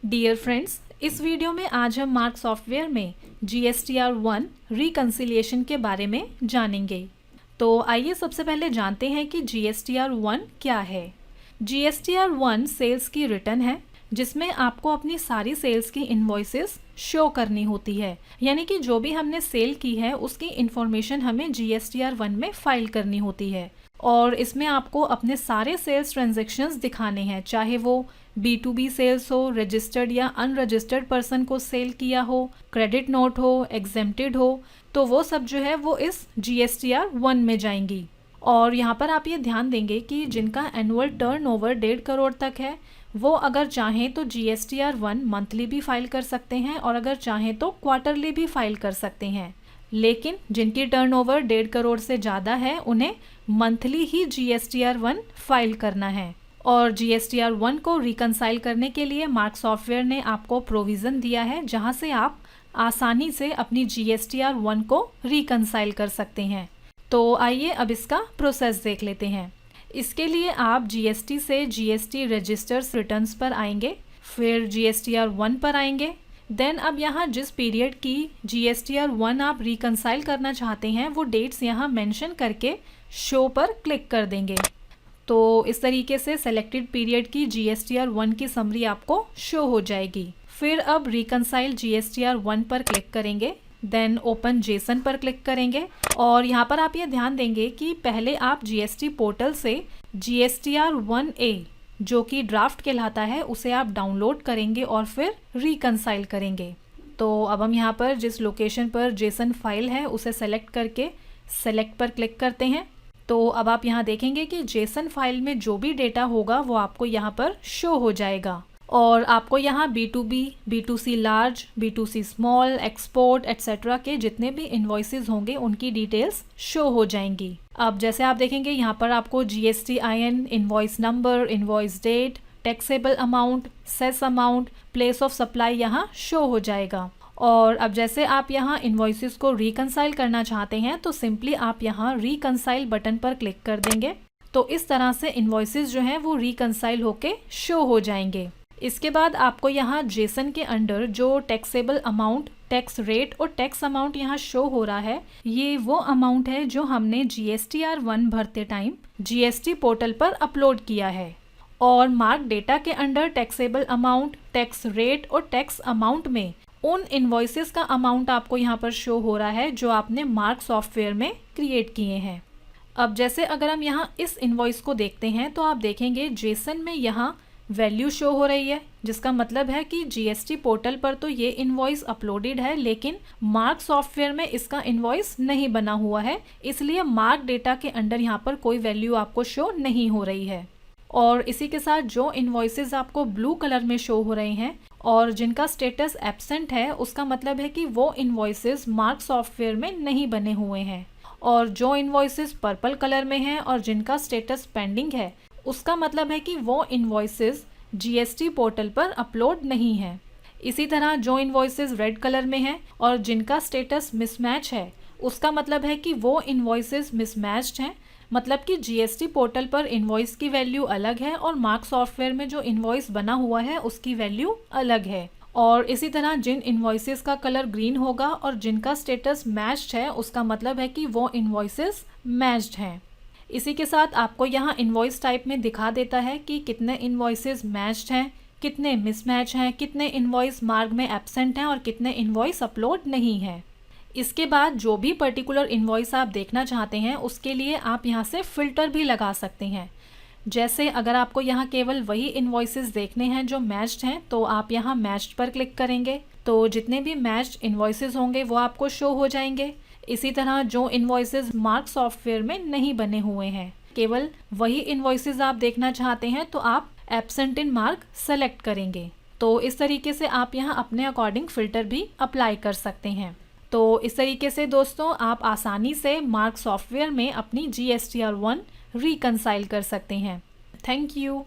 Dear friends, इस video में आज हम मार्क सॉफ्टवेयर में GSTR1 रिकन्सिलिएशन के बारे में जानेंगे। तो आइए सबसे पहले जानते हैं कि GSTR1 क्या है। GSTR1 सेल्स की रिटर्न है जिसमें आपको अपनी सारी सेल्स की इनवॉइसेस शो करनी होती है, यानी कि जो भी हमने सेल की है उसकी इंफॉर्मेशन हमें GSTR1 में फाइल करनी होती है। और इसमें आपको अपने सारे सेल्स ट्रांजैक्शंस दिखाने हैं, चाहे वो B2B सेल्स हो, रजिस्टर्ड या अनरजिस्टर्ड पर्सन को सेल किया हो, क्रेडिट नोट हो, एग्जेम्प्टेड हो, तो वो सब जो है वो इस GSTR1 में जाएंगी। और यहाँ पर आप ये ध्यान देंगे कि जिनका एनुअल टर्नओवर 1.5 करोड़ तक है वो अगर चाहें तो GSTR1 मंथली भी फाइल कर सकते हैं और अगर चाहें तो क्वार्टरली भी फाइल कर सकते हैं। लेकिन जिनकी टर्नओवर 1.5 करोड़ से ज़्यादा है उन्हें मंथली ही GSTR1 फाइल करना है। और GSTR1 को रिकंसाइल करने के लिए मार्क सॉफ्टवेयर ने आपको प्रोविज़न दिया है जहां से आप आसानी से अपनी GSTR1 को रिकंसाइल कर सकते हैं। तो आइए अब इसका प्रोसेस देख लेते हैं। इसके लिए आप GST से GST रजिस्टर्स रिटर्न्स पर आएंगे, फिर GSTR1 पर आएंगे। देन अब यहाँ जिस पीरियड की GSTR1 आप रिकंसाइल करना चाहते हैं वो डेट्स यहाँ मेंशन करके शो पर क्लिक कर देंगे। तो इस तरीके से सेलेक्टेड पीरियड की GSTR1 की समरी आपको शो हो जाएगी। फिर अब रिकंसाइल GSTR1 पर क्लिक करेंगे, देन ओपन जेसन पर क्लिक करेंगे। और यहाँ पर आप ये ध्यान देंगे कि पहले आप GST पोर्टल से GSTR1A जो कि ड्राफ्ट कहलाता है उसे आप डाउनलोड करेंगे और फिर रिकंसाइल करेंगे। तो अब हम यहाँ पर जिस लोकेशन पर जेसन फाइल है उसे सेलेक्ट करके सेलेक्ट पर क्लिक करते हैं। तो अब आप यहाँ देखेंगे कि जेसन फाइल में जो भी डेटा होगा वो आपको यहाँ पर शो हो जाएगा और आपको यहाँ B2B, B2C large, B2C small, export etcetera के जितने भी इन्वॉइसेस होंगे उनकी डिटेल्स शो हो जाएंगी। अब जैसे आप देखेंगे यहाँ पर आपको GSTIN, invoice number, invoice date, taxable amount, cess amount, place of supply यहाँ शो हो जाएगा। और अब जैसे आप यहाँ इन्वॉइसेस को रिकंसाइल करना चाहते हैं तो सिंपली आप यहाँ रिकंसाइल बटन पर क्लिक कर देंगे। तो इस तरह से इन्वॉइसेस जो हैं वो रिकंसाइल होके शो हो जाएंगे। इसके बाद आपको यहाँ जेसन के अंडर जो टैक्सेबल अमाउंट, टैक्स रेट और टैक्स अमाउंट यहाँ शो हो रहा है, ये वो अमाउंट है जो हमने GSTR1 भरते टाइम GST पोर्टल पर अपलोड किया है। और मार्क डेटा के under taxable amount, tax rate और टैक्स अमाउंट में उन इन्वॉइसेस का अमाउंट आपको यहाँ पर शो हो रहा है जो आपने मार्क सॉफ्टवेयर में क्रिएट किए हैं। अब जैसे अगर हम यहाँ इस इन्वॉइस को देखते हैं तो आप देखेंगे जेसन में यहाँ वैल्यू शो हो रही है, जिसका मतलब है कि GST पोर्टल पर तो ये इन्वॉइस अपलोडेड है लेकिन मार्क सॉफ्टवेयर में इसका इन्वॉइस नहीं बना हुआ है, इसलिए मार्क डेटा के अंडर यहाँ पर कोई वैल्यू आपको शो नहीं हो रही है। और इसी के साथ जो इन्वॉइसेस आपको ब्लू कलर में शो हो रहे हैं और जिनका स्टेटस एब्सेंट है उसका मतलब है कि वो इन्वॉइसेस मार्क सॉफ्टवेयर में नहीं बने हुए हैं। और जो इन्वॉइसेस पर्पल कलर में हैं और जिनका स्टेटस पेंडिंग है उसका मतलब है कि वो इन्वॉइसेस GST पोर्टल पर अपलोड नहीं है। इसी तरह जो इन्वॉइसेस रेड कलर में हैं और जिनका स्टेटस मिसमैच है उसका मतलब है कि वो इन्वॉइसेस मिसमैच्ड हैं, मतलब कि GST पोर्टल पर इन्वॉइस की वैल्यू अलग है और मार्क सॉफ्टवेयर में जो इन्वॉइस बना हुआ है उसकी वैल्यू अलग है। और इसी तरह जिन इन्वॉइसेस का कलर ग्रीन होगा और जिनका स्टेटस मैच्ड है उसका मतलब है कि वो इन्वॉइसेस मैच्ड हैं। इसी के साथ आपको यहाँ इन्वॉइस टाइप में दिखा देता है कि कितने इन्वॉइसेस मैच्ड हैं, कितने मिसमैच हैं, कितने इन्वॉइस मार्क में एब्सेंट हैं और कितने इन्वॉइस अपलोड नहीं हैं। इसके बाद जो भी पर्टिकुलर इन्वॉइस आप देखना चाहते हैं उसके लिए आप यहाँ से फ़िल्टर भी लगा सकते हैं। जैसे अगर आपको यहाँ केवल वही इन्वॉइसेस देखने हैं जो मैच्ड हैं तो आप यहाँ मैच्ड पर क्लिक करेंगे, तो जितने भी मैच्ड इन्वॉइसेस होंगे वो आपको शो हो जाएंगे। इसी तरह जो इन्वॉइसेस मार्क सॉफ्टवेयर में नहीं बने हुए हैं, केवल वही इन्वॉइसेस आप देखना चाहते हैं तो आप एब्सेंट इन मार्क सेलेक्ट करेंगे। तो इस तरीके से आप यहाँ अपने अकॉर्डिंग फ़िल्टर भी अप्लाई कर सकते हैं। तो इस तरीके से दोस्तों आप आसानी से मार्क सॉफ्टवेयर में अपनी GSTR1 रिकंसाइल कर सकते हैं। Thank you.